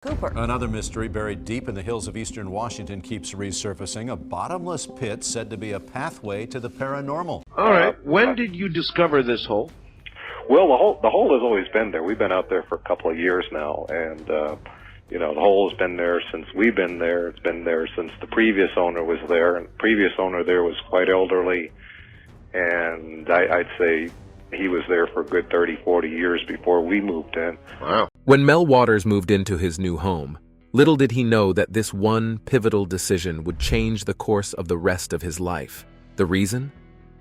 Cooper. Another mystery buried deep in the hills of eastern Washington keeps resurfacing, a bottomless pit said to be a pathway to the paranormal. All right. When did you discover this hole? Well, the hole has always been there. We've been out there for a couple of years now, and the hole has been there since we've been there. It's been there since the previous owner was there, and the previous owner there was quite elderly, and I'd say he was there for a good 30, 40 years before we moved in. Wow. When Mel Waters moved into his new home, little did he know that this one pivotal decision would change the course of the rest of his life. The reason?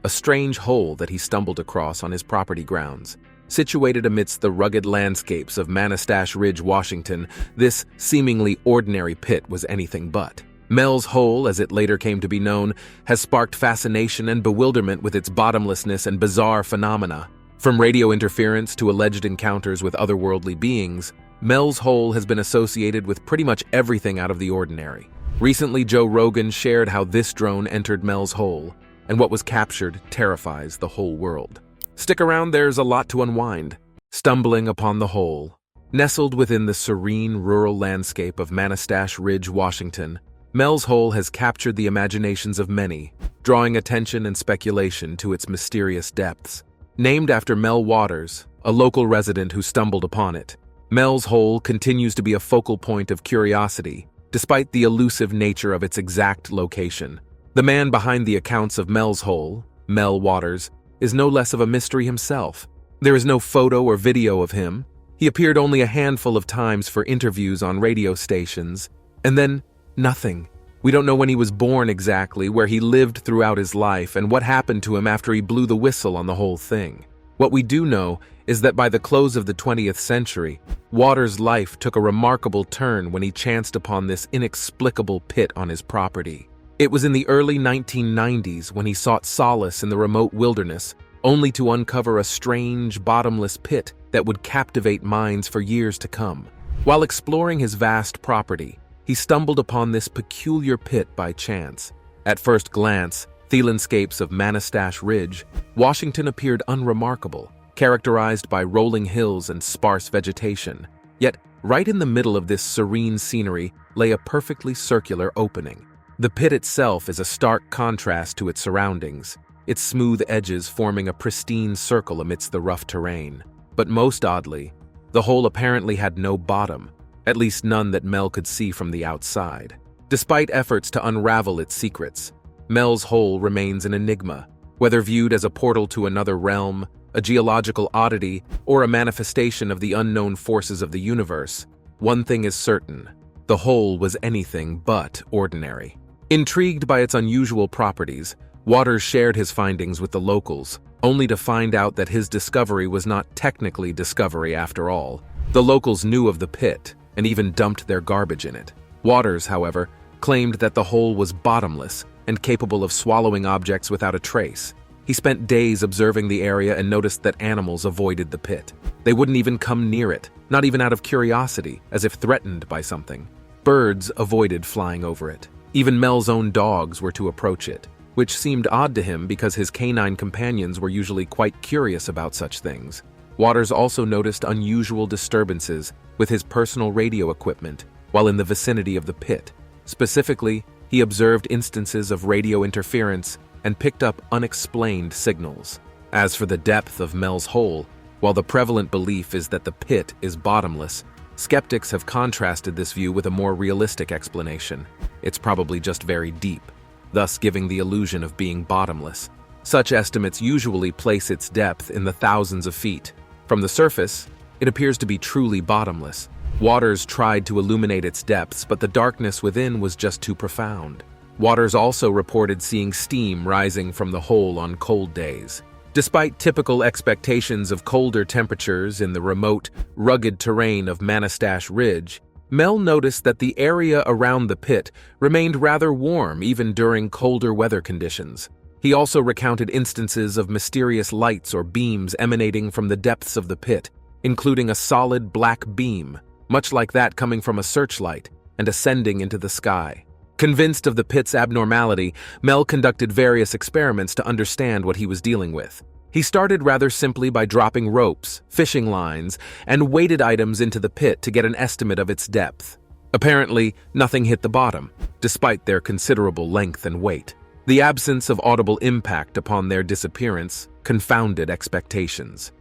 A strange hole that he stumbled across on his property grounds. Situated amidst the rugged landscapes of Manastash Ridge, Washington, this seemingly ordinary pit was anything but. Mel's hole, as it later came to be known, has sparked fascination and bewilderment with its bottomlessness and bizarre phenomena. From radio interference to alleged encounters with otherworldly beings, Mel's hole has been associated with pretty much everything out of the ordinary. Recently, Joe Rogan shared how this drone entered Mel's hole, and what was captured terrifies the whole world. Stick around, there's a lot to unwind. Stumbling upon the hole. Nestled within the serene rural landscape of Manastash Ridge, Washington, Mel's hole has captured the imaginations of many, drawing attention and speculation to its mysterious depths. Named after Mel Waters, a local resident who stumbled upon it, Mel's hole continues to be a focal point of curiosity, despite the elusive nature of its exact location. The man behind the accounts of Mel's hole, Mel Waters, is no less of a mystery himself. There is no photo or video of him. He appeared only a handful of times for interviews on radio stations, and then nothing. We don't know when he was born exactly, where he lived throughout his life, and what happened to him after he blew the whistle on the whole thing. What we do know is that by the close of the 20th century, Waters' life took a remarkable turn when he chanced upon this inexplicable pit on his property. It was in the early 1990s when he sought solace in the remote wilderness, only to uncover a strange, bottomless pit that would captivate minds for years to come. While exploring his vast property, he stumbled upon this peculiar pit by chance. At first glance, the landscapes of Manastash Ridge, Washington appeared unremarkable, characterized by rolling hills and sparse vegetation. Yet, right in the middle of this serene scenery lay a perfectly circular opening. The pit itself is a stark contrast to its surroundings, its smooth edges forming a pristine circle amidst the rough terrain. But most oddly, the hole apparently had no bottom, at least none that Mel could see from the outside. Despite efforts to unravel its secrets, Mel's hole remains an enigma, whether viewed as a portal to another realm, a geological oddity, or a manifestation of the unknown forces of the universe. One thing is certain: the hole was anything but ordinary. Intrigued by its unusual properties, Waters shared his findings with the locals, only to find out that his discovery was not technically discovery after all. The locals knew of the pit, and even dumped their garbage in it. Waters, however, claimed that the hole was bottomless and capable of swallowing objects without a trace. He spent days observing the area and noticed that animals avoided the pit. They wouldn't even come near it, not even out of curiosity, as if threatened by something. Birds avoided flying over it. Even Mel's own dogs were to approach it, which seemed odd to him because his canine companions were usually quite curious about such things. Waters also noticed unusual disturbances with his personal radio equipment while in the vicinity of the pit. Specifically, he observed instances of radio interference and picked up unexplained signals. As for the depth of Mel's hole, while the prevalent belief is that the pit is bottomless, skeptics have contrasted this view with a more realistic explanation. It's probably just very deep, thus giving the illusion of being bottomless. Such estimates usually place its depth in the thousands of feet. From the surface, it appears to be truly bottomless. Waters tried to illuminate its depths, but the darkness within was just too profound. Waters also reported seeing steam rising from the hole on cold days. Despite typical expectations of colder temperatures in the remote, rugged terrain of Manastash Ridge, Mel noticed that the area around the pit remained rather warm even during colder weather conditions. He also recounted instances of mysterious lights or beams emanating from the depths of the pit, including a solid black beam, much like that coming from a searchlight, and ascending into the sky. Convinced of the pit's abnormality, Mel conducted various experiments to understand what he was dealing with. He started rather simply by dropping ropes, fishing lines, and weighted items into the pit to get an estimate of its depth. Apparently, nothing hit the bottom, despite their considerable length and weight. The absence of audible impact upon their disappearance confounded expectations.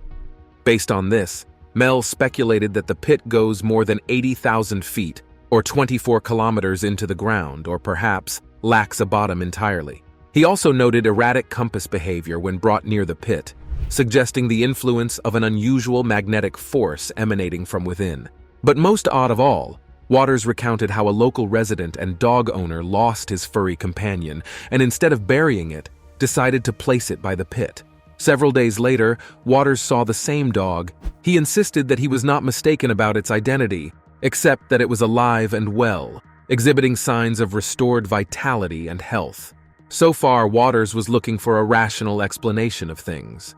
Based on this, Mel speculated that the pit goes more than 80,000 feet, or 24 kilometers into the ground, or perhaps lacks a bottom entirely. He also noted erratic compass behavior when brought near the pit, suggesting the influence of an unusual magnetic force emanating from within. But most odd of all, Waters recounted how a local resident and dog owner lost his furry companion and instead of burying it, decided to place it by the pit. Several days later, Waters saw the same dog. He insisted that he was not mistaken about its identity, except that it was alive and well, exhibiting signs of restored vitality and health. So far, Waters was looking for a rational explanation of things.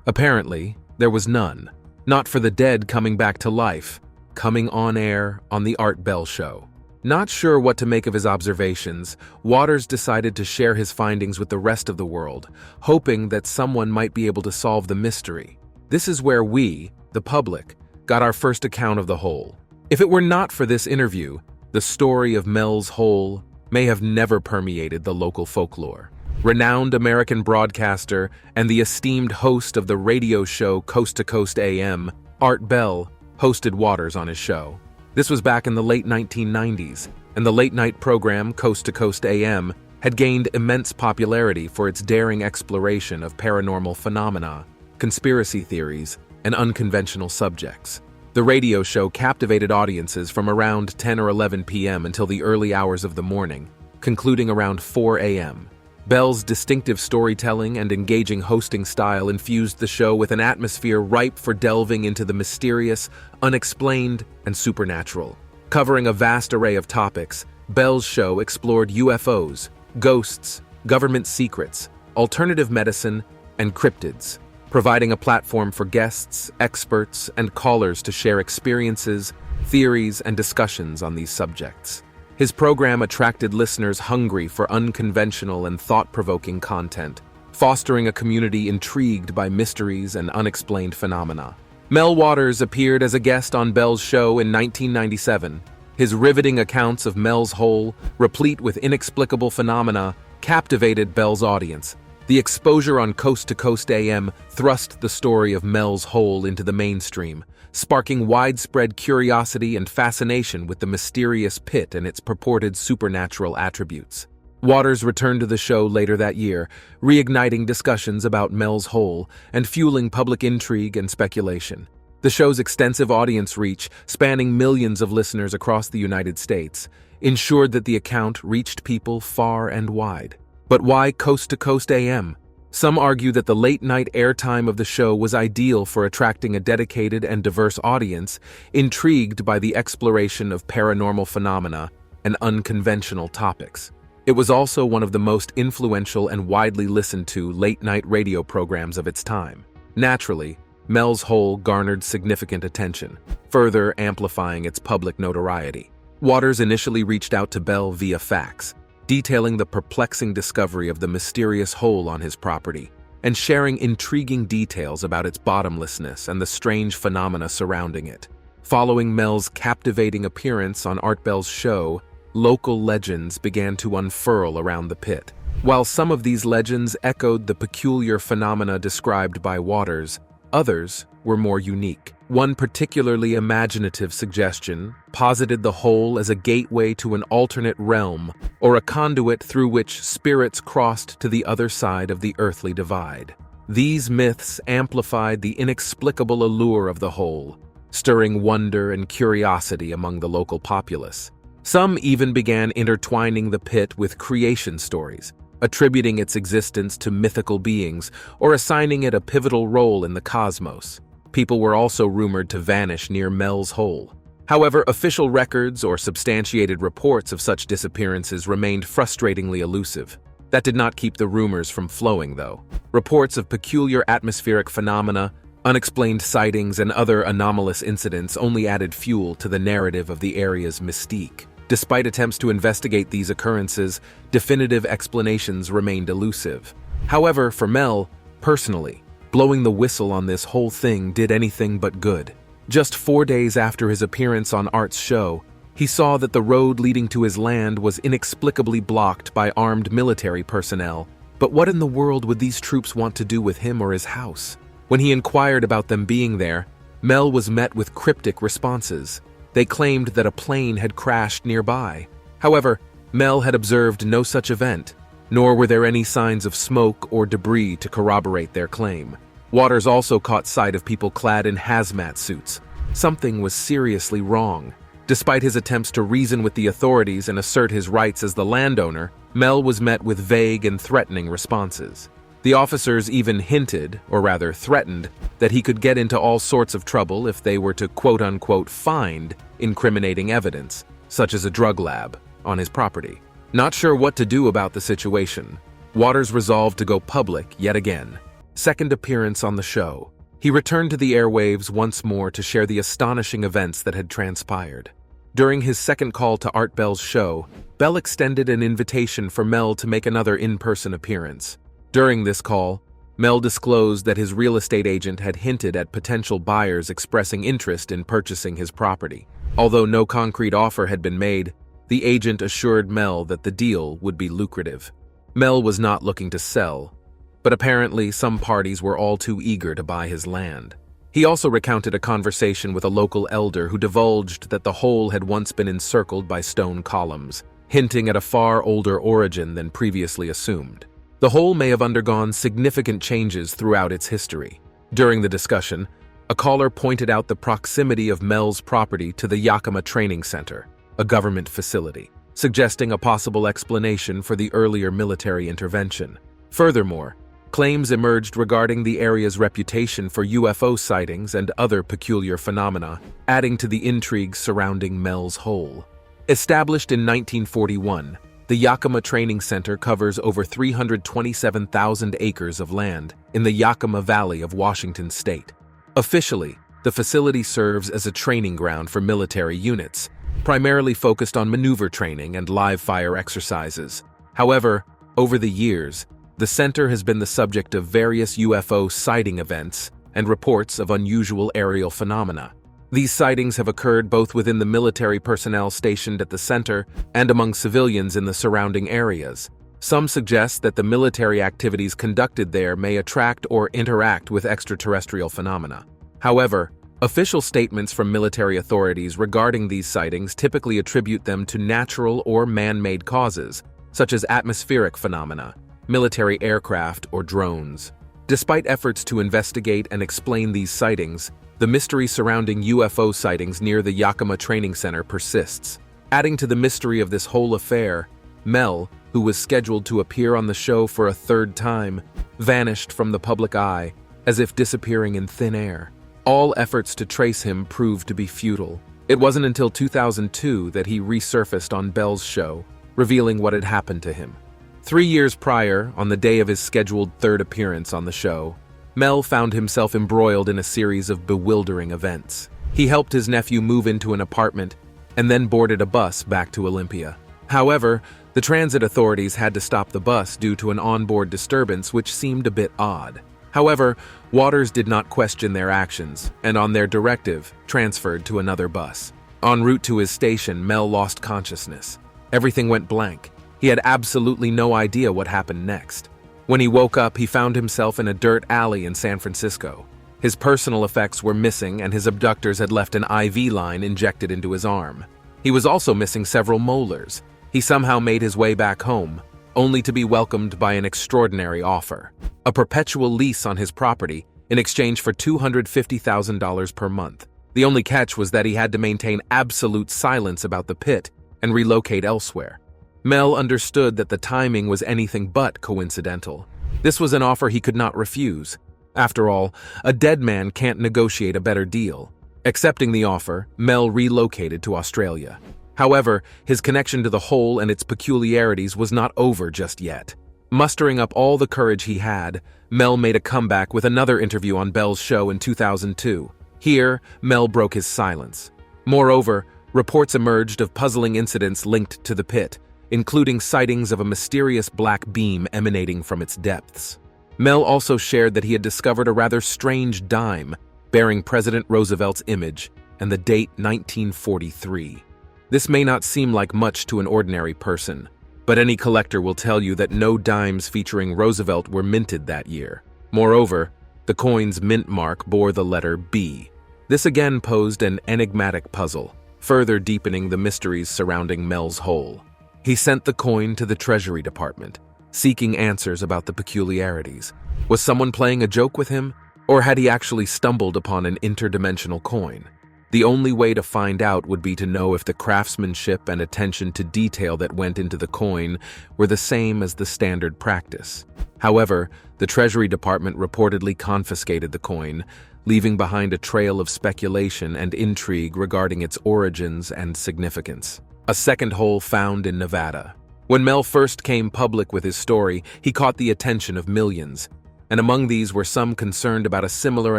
Apparently, there was none. Not for the dead coming back to life, coming on air on the Art Bell Show. Not sure what to make of his observations, Waters decided to share his findings with the rest of the world, hoping that someone might be able to solve the mystery. This is where we, the public, got our first account of the hole. If it were not for this interview, the story of Mel's Hole may have never permeated the local folklore. Renowned American broadcaster and the esteemed host of the radio show Coast to Coast AM, Art Bell, hosted Waters on his show. This was back in the late 1990s, and the late-night program Coast to Coast AM had gained immense popularity for its daring exploration of paranormal phenomena, conspiracy theories, and unconventional subjects. The radio show captivated audiences from around 10 or 11 p.m. until the early hours of the morning, concluding around 4 a.m. Bell's distinctive storytelling and engaging hosting style infused the show with an atmosphere ripe for delving into the mysterious, unexplained, and supernatural. Covering a vast array of topics, Bell's show explored UFOs, ghosts, government secrets, alternative medicine, and cryptids, providing a platform for guests, experts, and callers to share experiences, theories, and discussions on these subjects. His program attracted listeners hungry for unconventional and thought-provoking content, fostering a community intrigued by mysteries and unexplained phenomena. Mel Waters appeared as a guest on Bell's show in 1997. His riveting accounts of Mel's Hole, replete with inexplicable phenomena, captivated Bell's audience. The exposure on Coast to Coast AM thrust the story of Mel's Hole into the mainstream, sparking widespread curiosity and fascination with the mysterious pit and its purported supernatural attributes. Waters returned to the show later that year, reigniting discussions about Mel's Hole and fueling public intrigue and speculation. The show's extensive audience reach, spanning millions of listeners across the United States, ensured that the account reached people far and wide. But why Coast to Coast AM? Some argue that the late-night airtime of the show was ideal for attracting a dedicated and diverse audience, intrigued by the exploration of paranormal phenomena and unconventional topics. It was also one of the most influential and widely listened to late-night radio programs of its time. Naturally, Mel's Hole garnered significant attention, further amplifying its public notoriety. Waters initially reached out to Bell via fax, detailing the perplexing discovery of the mysterious hole on his property, and sharing intriguing details about its bottomlessness and the strange phenomena surrounding it. Following Mel's captivating appearance on Art Bell's show, local legends began to unfurl around the pit. While some of these legends echoed the peculiar phenomena described by Waters, others were more unique. One particularly imaginative suggestion posited the hole as a gateway to an alternate realm or a conduit through which spirits crossed to the other side of the earthly divide. These myths amplified the inexplicable allure of the hole, stirring wonder and curiosity among the local populace. Some even began intertwining the pit with creation stories, attributing its existence to mythical beings or assigning it a pivotal role in the cosmos. People were also rumored to vanish near Mel's Hole. However, official records or substantiated reports of such disappearances remained frustratingly elusive. That did not keep the rumors from flowing, though. Reports of peculiar atmospheric phenomena, unexplained sightings, and other anomalous incidents only added fuel to the narrative of the area's mystique. Despite attempts to investigate these occurrences, definitive explanations remained elusive. However, for Mel, personally, blowing the whistle on this whole thing did anything but good. Just 4 days after his appearance on Art's show, he saw that the road leading to his land was inexplicably blocked by armed military personnel. But what in the world would these troops want to do with him or his house? When he inquired about them being there, Mel was met with cryptic responses. They claimed that a plane had crashed nearby. However, Mel had observed no such event, nor were there any signs of smoke or debris to corroborate their claim. Waters also caught sight of people clad in hazmat suits. Something was seriously wrong. Despite his attempts to reason with the authorities and assert his rights as the landowner, Mel was met with vague and threatening responses. The officers even hinted, or rather threatened, that he could get into all sorts of trouble if they were to quote-unquote find incriminating evidence, such as a drug lab, on his property. Not sure what to do about the situation, Waters resolved to go public yet again. Second appearance on the show. He returned to the airwaves once more to share the astonishing events that had transpired. During his second call to Art Bell's show, Bell extended an invitation for Mel to make another in-person appearance. During this call, Mel disclosed that his real estate agent had hinted at potential buyers expressing interest in purchasing his property. Although no concrete offer had been made, the agent assured Mel that the deal would be lucrative. Mel was not looking to sell, but apparently some parties were all too eager to buy his land. He also recounted a conversation with a local elder who divulged that the hole had once been encircled by stone columns, hinting at a far older origin than previously assumed. The hole may have undergone significant changes throughout its history. During the discussion, a caller pointed out the proximity of Mel's property to the Yakima Training Center, a government facility, suggesting a possible explanation for the earlier military intervention. Furthermore, claims emerged regarding the area's reputation for UFO sightings and other peculiar phenomena, adding to the intrigue surrounding Mel's hole. Established in 1941, the Yakima Training Center covers over 327,000 acres of land in the Yakima Valley of Washington state. Officially, the facility serves as a training ground for military units, primarily focused on maneuver training and live-fire exercises. However, over the years, the center has been the subject of various UFO sighting events and reports of unusual aerial phenomena. These sightings have occurred both within the military personnel stationed at the center and among civilians in the surrounding areas. Some suggest that the military activities conducted there may attract or interact with extraterrestrial phenomena. However, official statements from military authorities regarding these sightings typically attribute them to natural or man-made causes, such as atmospheric phenomena, military aircraft, or drones. Despite efforts to investigate and explain these sightings, the mystery surrounding UFO sightings near the Yakima Training Center persists. Adding to the mystery of this whole affair, Mel, who was scheduled to appear on the show for a third time, vanished from the public eye, as if disappearing in thin air. All efforts to trace him proved to be futile. It wasn't until 2002 that he resurfaced on Bell's show, revealing what had happened to him. 3 years prior, on the day of his scheduled third appearance on the show, Mel found himself embroiled in a series of bewildering events. He helped his nephew move into an apartment and then boarded a bus back to Olympia. However, the transit authorities had to stop the bus due to an onboard disturbance which seemed a bit odd. However, Waters did not question their actions and, on their directive, transferred to another bus. En route to his station, Mel lost consciousness. Everything went blank. He had absolutely no idea what happened next. When he woke up, he found himself in a dirt alley in San Francisco. His personal effects were missing and his abductors had left an IV line injected into his arm. He was also missing several molars. He somehow made his way back home, only to be welcomed by an extraordinary offer: a perpetual lease on his property in exchange for $250,000 per month. The only catch was that he had to maintain absolute silence about the pit and relocate elsewhere. Mel understood that the timing was anything but coincidental. This was an offer he could not refuse. After all, a dead man can't negotiate a better deal. Accepting the offer, Mel relocated to Australia. However, his connection to the hole and its peculiarities was not over just yet. Mustering up all the courage he had, Mel made a comeback with another interview on Bell's show in 2002. Here, Mel broke his silence. Moreover, reports emerged of puzzling incidents linked to the pit, including sightings of a mysterious black beam emanating from its depths. Mel also shared that he had discovered a rather strange dime bearing President Roosevelt's image and the date 1943. This may not seem like much to an ordinary person, but any collector will tell you that no dimes featuring Roosevelt were minted that year. Moreover, the coin's mint mark bore the letter B. This again posed an enigmatic puzzle, further deepening the mysteries surrounding Mel's hole. He sent the coin to the Treasury Department, seeking answers about the peculiarities. Was someone playing a joke with him, or had he actually stumbled upon an interdimensional coin? The only way to find out would be to know if the craftsmanship and attention to detail that went into the coin were the same as the standard practice. However, the Treasury Department reportedly confiscated the coin, leaving behind a trail of speculation and intrigue regarding its origins and significance. A second hole found in Nevada. When Mel first came public with his story, he caught the attention of millions, and among these were some concerned about a similar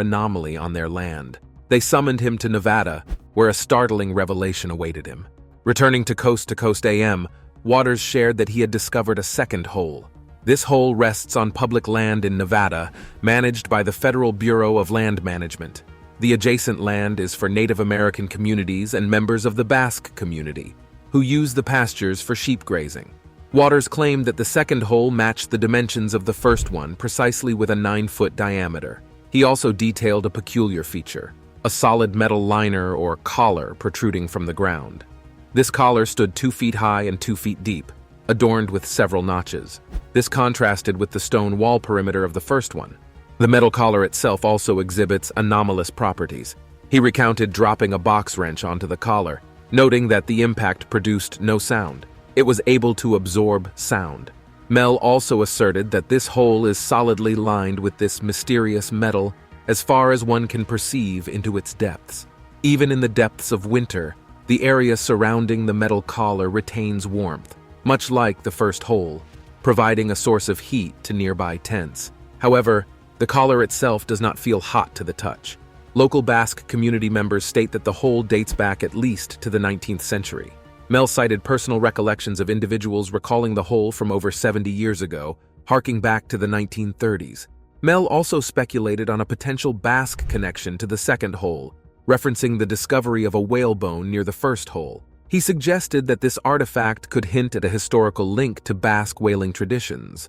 anomaly on their land. They summoned him to Nevada, where a startling revelation awaited him. Returning to Coast AM, Waters shared that he had discovered a second hole. This hole rests on public land in Nevada, managed by the Federal Bureau of Land Management. The adjacent land is for Native American communities and members of the Basque community, who use the pastures for sheep grazing. Waters claimed that the second hole matched the dimensions of the first one precisely with a 9-foot diameter. He also detailed a peculiar feature: a solid metal liner or collar protruding from the ground. This collar stood 2 feet high and 2 feet deep, adorned with several notches. This contrasted with the stone wall perimeter of the first one. The metal collar itself also exhibits anomalous properties. He recounted dropping a box wrench onto the collar, noting that the impact produced no sound. It was able to absorb sound. Mel also asserted that this hole is solidly lined with this mysterious metal as far as one can perceive into its depths. Even in the depths of winter, the area surrounding the metal collar retains warmth, much like the first hole, providing a source of heat to nearby tents. However, the collar itself does not feel hot to the touch. Local Basque community members state that the hole dates back at least to the 19th century. Mel cited personal recollections of individuals recalling the hole from over 70 years ago, harking back to the 1930s. Mel also speculated on a potential Basque connection to the second hole, referencing the discovery of a whalebone near the first hole. He suggested that this artifact could hint at a historical link to Basque whaling traditions.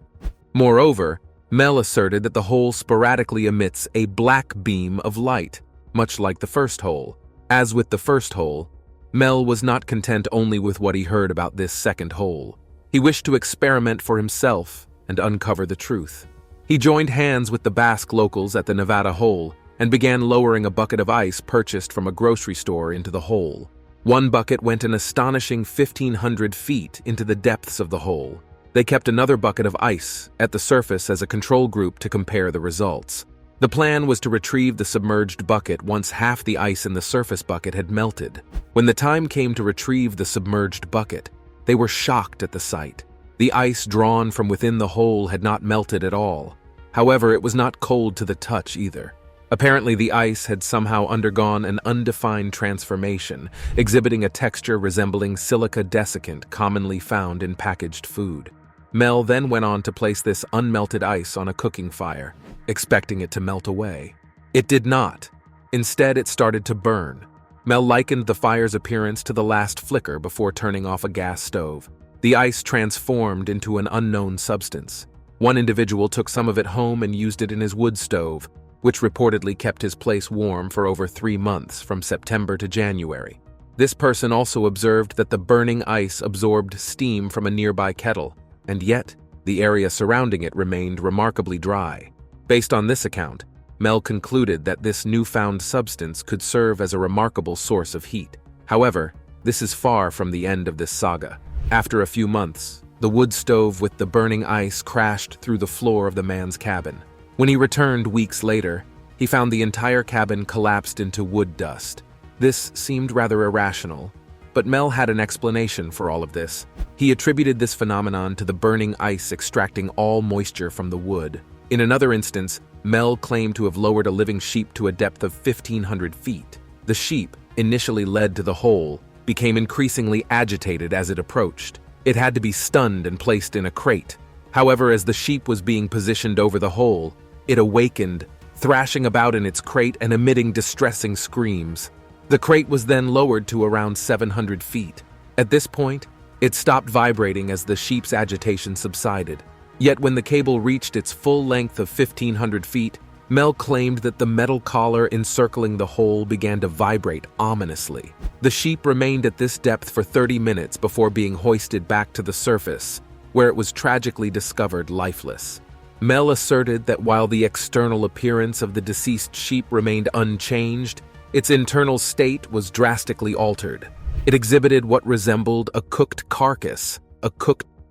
Moreover, Mel asserted that the hole sporadically emits a black beam of light, much like the first hole. As with the first hole, Mel was not content only with what he heard about this second hole. He wished to experiment for himself and uncover the truth. He joined hands with the Basque locals at the Nevada hole and began lowering a bucket of ice purchased from a grocery store into the hole. One bucket went an astonishing 1,500 feet into the depths of the hole. They kept another bucket of ice at the surface as a control group to compare the results. The plan was to retrieve the submerged bucket once half the ice in the surface bucket had melted. When the time came to retrieve the submerged bucket, they were shocked at the sight. The ice drawn from within the hole had not melted at all. However, it was not cold to the touch either. Apparently, the ice had somehow undergone an undefined transformation, exhibiting a texture resembling silica desiccant commonly found in packaged food. Mel then went on to place this unmelted ice on a cooking fire, expecting it to melt away. It did not. Instead, it started to burn. Mel likened the fire's appearance to the last flicker before turning off a gas stove. The ice transformed into an unknown substance. One individual took some of it home and used it in his wood stove, which reportedly kept his place warm for over 3 months from September to January. This person also observed that the burning ice absorbed steam from a nearby kettle, and yet the area surrounding it remained remarkably dry. Based on this account, Mel concluded that this newfound substance could serve as a remarkable source of heat. However, this is far from the end of this saga. After a few months, the wood stove with the burning ice crashed through the floor of the man's cabin. When he returned weeks later, he found the entire cabin collapsed into wood dust. This seemed rather irrational, but Mel had an explanation for all of this. He attributed this phenomenon to the burning ice extracting all moisture from the wood. In another instance, Mel claimed to have lowered a living sheep to a depth of 1,500 feet. The sheep, initially led to the hole, became increasingly agitated as it approached. It had to be stunned and placed in a crate. However, as the sheep was being positioned over the hole, it awakened, thrashing about in its crate and emitting distressing screams. The crate was then lowered to around 700 feet. At this point, it stopped vibrating as the sheep's agitation subsided. Yet when the cable reached its full length of 1,500 feet, Mel claimed that the metal collar encircling the hole began to vibrate ominously. The sheep remained at this depth for 30 minutes before being hoisted back to the surface, where it was tragically discovered lifeless. Mel asserted that while the external appearance of the deceased sheep remained unchanged, its internal state was drastically altered. It exhibited what resembled a cooked carcass.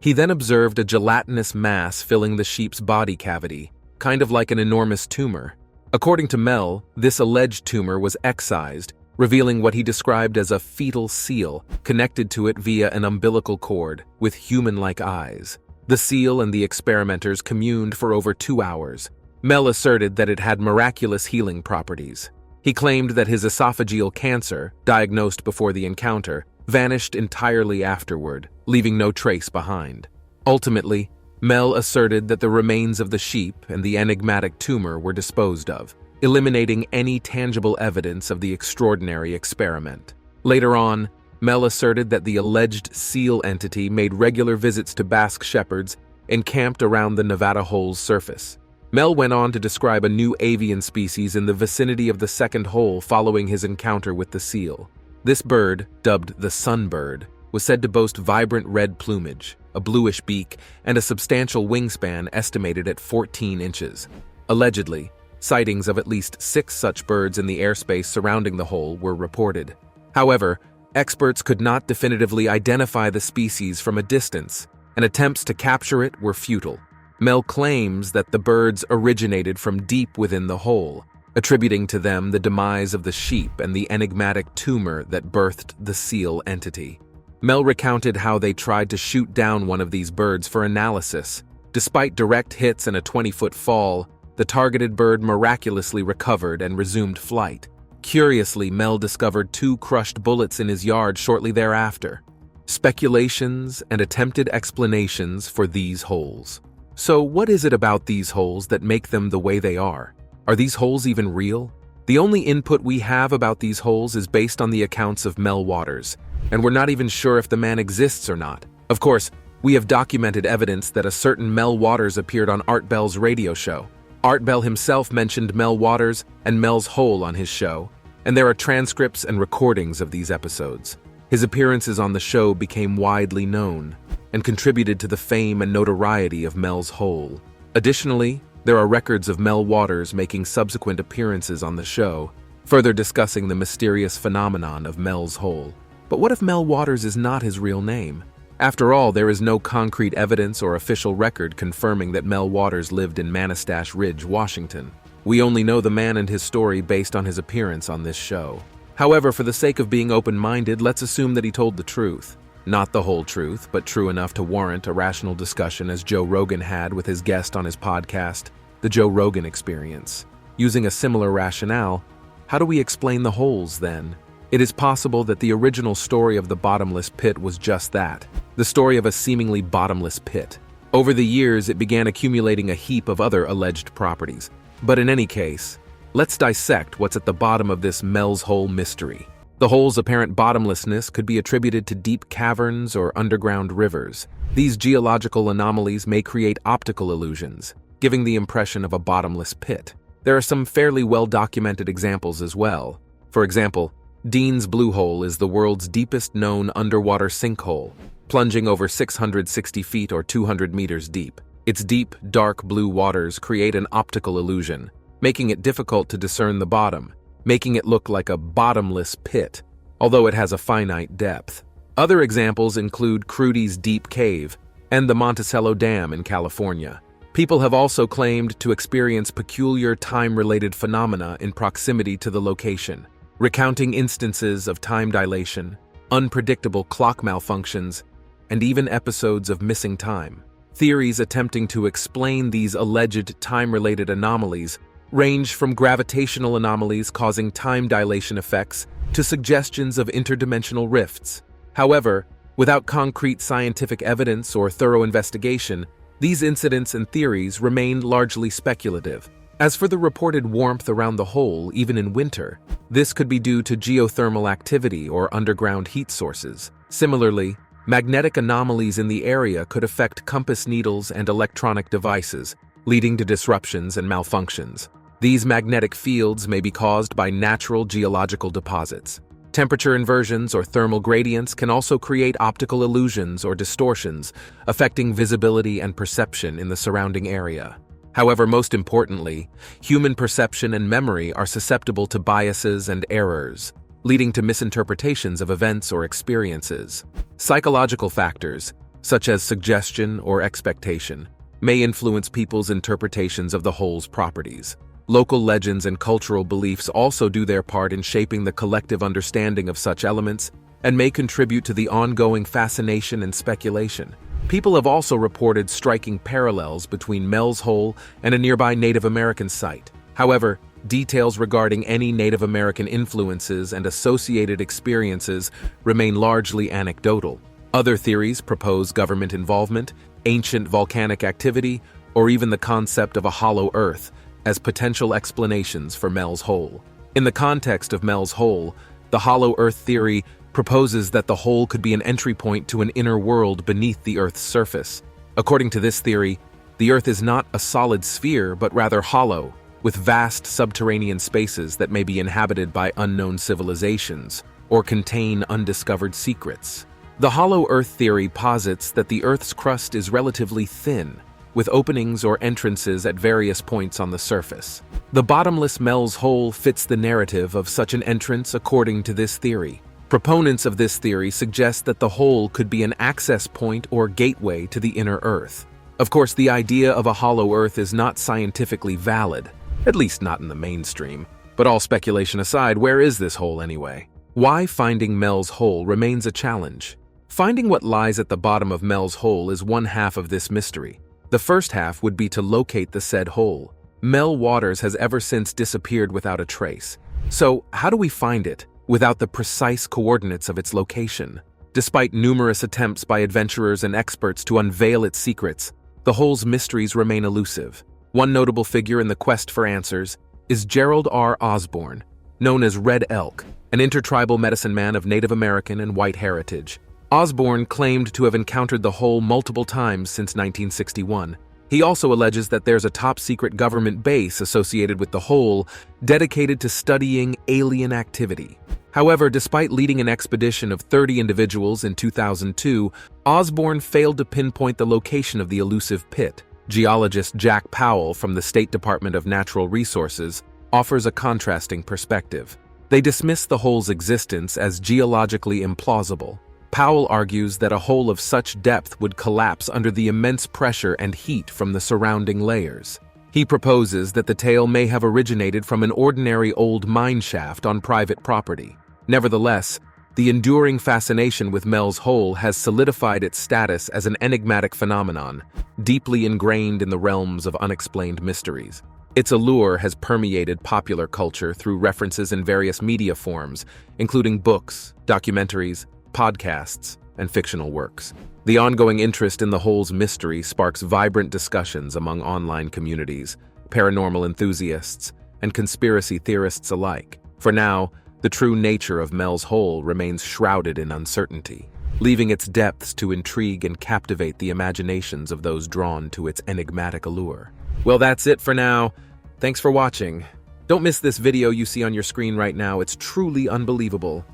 He then observed a gelatinous mass filling the sheep's body cavity, kind of like an enormous tumor. According to Mel, this alleged tumor was excised, revealing what he described as a fetal seal connected to it via an umbilical cord with human-like eyes. The seal and the experimenters communed for over 2 hours. Mel asserted that it had miraculous healing properties. He claimed that his esophageal cancer, diagnosed before the encounter, vanished entirely afterward, leaving no trace behind. Ultimately, Mel asserted that the remains of the sheep and the enigmatic tumor were disposed of, eliminating any tangible evidence of the extraordinary experiment. Later on, Mel asserted that the alleged seal entity made regular visits to Basque shepherds encamped around the Nevada hole's surface. Mel went on to describe a new avian species in the vicinity of the second hole following his encounter with the seal. This bird, dubbed the sunbird, was said to boast vibrant red plumage, a bluish beak, and a substantial wingspan estimated at 14 inches. Allegedly, sightings of at least 6 such birds in the airspace surrounding the hole were reported. However, experts could not definitively identify the species from a distance, and attempts to capture it were futile. Mel claims that the birds originated from deep within the hole, attributing to them the demise of the sheep and the enigmatic tumor that birthed the seal entity. Mel recounted how they tried to shoot down one of these birds for analysis. Despite direct hits and a 20-foot fall, the targeted bird miraculously recovered and resumed flight. Curiously, Mel discovered 2 crushed bullets in his yard shortly thereafter. Speculations and attempted explanations for these holes. So what is it about these holes that make them the way they are? Are these holes even real? The only input we have about these holes is based on the accounts of Mel Waters, and we're not even sure if the man exists or not. Of course, we have documented evidence that a certain Mel Waters appeared on Art Bell's radio show. Art Bell himself mentioned Mel Waters and Mel's hole on his show, and there are transcripts and recordings of these episodes. His appearances on the show became widely known and contributed to the fame and notoriety of Mel's hole. Additionally, there are records of Mel Waters making subsequent appearances on the show, further discussing the mysterious phenomenon of Mel's hole. But what if Mel Waters is not his real name? After all, there is no concrete evidence or official record confirming that Mel Waters lived in Manastash Ridge, Washington. We only know the man and his story based on his appearance on this show. However, for the sake of being open-minded, let's assume that he told the truth. Not the whole truth, but true enough to warrant a rational discussion as Joe Rogan had with his guest on his podcast, The Joe Rogan Experience. Using a similar rationale, how do we explain the holes then? It is possible that the original story of the bottomless pit was just that, the story of a seemingly bottomless pit. Over the years, it began accumulating a heap of other alleged properties. But in any case, let's dissect what's at the bottom of this Mel's hole mystery. The hole's apparent bottomlessness could be attributed to deep caverns or underground rivers. These geological anomalies may create optical illusions, giving the impression of a bottomless pit. There are some fairly well-documented examples as well. For example, Dean's Blue Hole is the world's deepest known underwater sinkhole, plunging over 660 feet or 200 meters deep. Its deep, dark blue waters create an optical illusion, making it difficult to discern the bottom, making it look like a bottomless pit, although it has a finite depth. Other examples include Crudy's Deep Cave and the Monticello Dam in California. People have also claimed to experience peculiar time-related phenomena in proximity to the location, recounting instances of time dilation, unpredictable clock malfunctions, and even episodes of missing time. Theories attempting to explain these alleged time-related anomalies range from gravitational anomalies causing time dilation effects to suggestions of interdimensional rifts. However, without concrete scientific evidence or thorough investigation, These incidents and theories remain largely speculative. As for the reported warmth around the hole, even in winter, this could be due to geothermal activity or underground heat sources. Similarly, magnetic anomalies in the area could affect compass needles and electronic devices, leading to disruptions and malfunctions. These magnetic fields may be caused by natural geological deposits. Temperature inversions or thermal gradients can also create optical illusions or distortions, affecting visibility and perception in the surrounding area. However, most importantly, human perception and memory are susceptible to biases and errors, leading to misinterpretations of events or experiences. Psychological factors, such as suggestion or expectation, may influence people's interpretations of the hole's properties. Local legends and cultural beliefs also do their part in shaping the collective understanding of such elements and may contribute to the ongoing fascination and speculation. People have also reported striking parallels between Mel's Hole and a nearby Native American site. However, details regarding any Native American influences and associated experiences remain largely anecdotal. Other theories propose government involvement, ancient volcanic activity, or even the concept of a hollow earth as potential explanations for Mel's Hole. In the context of Mel's Hole, the hollow earth theory proposes that the hole could be an entry point to an inner world beneath the Earth's surface. According to this theory, the Earth is not a solid sphere, but rather hollow, with vast subterranean spaces that may be inhabited by unknown civilizations or contain undiscovered secrets. The hollow Earth theory posits that the Earth's crust is relatively thin, with openings or entrances at various points on the surface. The bottomless Mel's Hole fits the narrative of such an entrance according to this theory. Proponents of this theory suggest that the hole could be an access point or gateway to the inner Earth. Of course, the idea of a hollow Earth is not scientifically valid, at least not in the mainstream. But all speculation aside, where is this hole anyway? Why finding Mel's Hole remains a challenge. Finding what lies at the bottom of Mel's Hole is one half of this mystery. The first half would be to locate the said hole. Mel Waters has ever since disappeared without a trace. So, how do we find it without the precise coordinates of its location? Despite numerous attempts by adventurers and experts to unveil its secrets, the hole's mysteries remain elusive. One notable figure in the quest for answers is Gerald R. Osborne, known as Red Elk, an intertribal medicine man of Native American and white heritage. Osborne claimed to have encountered the hole multiple times since 1961. He also alleges that there's a top-secret government base associated with the hole dedicated to studying alien activity. However, despite leading an expedition of 30 individuals in 2002, Osborne failed to pinpoint the location of the elusive pit. Geologist Jack Powell from the State Department of Natural Resources offers a contrasting perspective. They dismiss the hole's existence as geologically implausible. Powell argues that a hole of such depth would collapse under the immense pressure and heat from the surrounding layers. He proposes that the tale may have originated from an ordinary old mine shaft on private property. Nevertheless, the enduring fascination with Mel's Hole has solidified its status as an enigmatic phenomenon, deeply ingrained in the realms of unexplained mysteries. Its allure has permeated popular culture through references in various media forms, including books, documentaries, podcasts, and fictional works. The ongoing interest in the hole's mystery sparks vibrant discussions among online communities, paranormal enthusiasts, and conspiracy theorists alike. For now, the true nature of Mel's Hole remains shrouded in uncertainty, leaving its depths to intrigue and captivate the imaginations of those drawn to its enigmatic allure. Well, that's it for now. Thanks for watching. Don't miss this video you see on your screen right now. It's truly unbelievable.